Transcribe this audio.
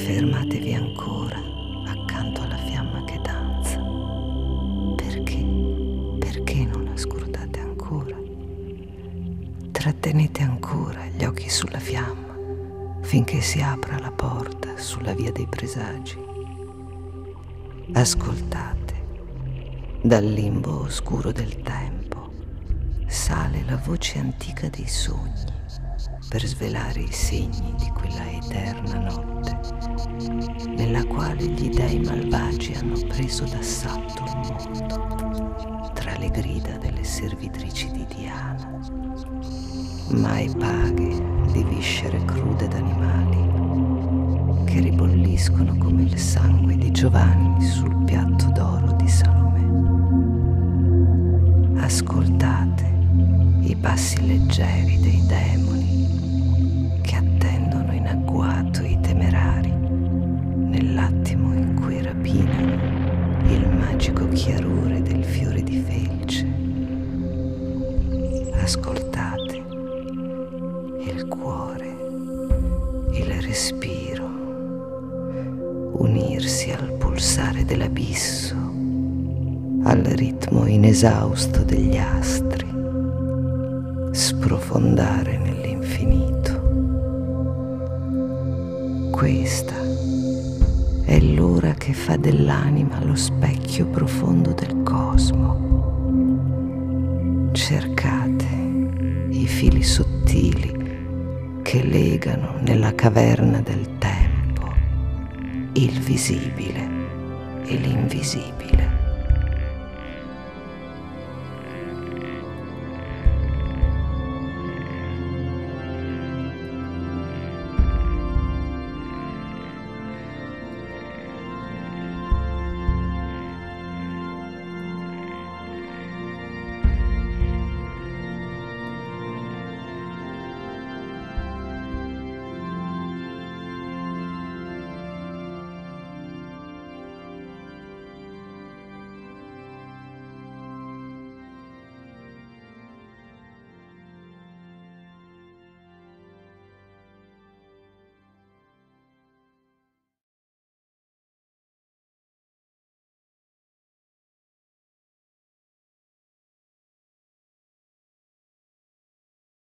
Fermatevi ancora accanto alla fiamma che danza. Perché? Perché non la scordate ancora? Trattenete ancora gli occhi sulla fiamma finché si apra la porta sulla via dei presagi. Ascoltate, dal limbo oscuro del tempo sale la voce antica dei sogni per svelare i segni di quella eterna notte nella quale gli dei malvagi hanno preso d'assalto il mondo tra le grida delle servitrici di Diana, mai paghe di viscere crude d'animali che ribolliscono come il sangue di Giovanni sul piatto d'oro di Salomè. Ascoltate i passi leggeri dei demoni che attendono in agguato i temerari nell'attimo in cui rapinano il magico chiarore del fiore di felce. Ascoltate il cuore, il respiro unirsi al pulsare dell'abisso, al ritmo inesausto degli astri, sprofondare nell'infinito. Questa è l'ora che fa dell'anima lo specchio profondo del cosmo. Cercate i fili sottili che legano nella caverna del tempo il visibile e l'invisibile.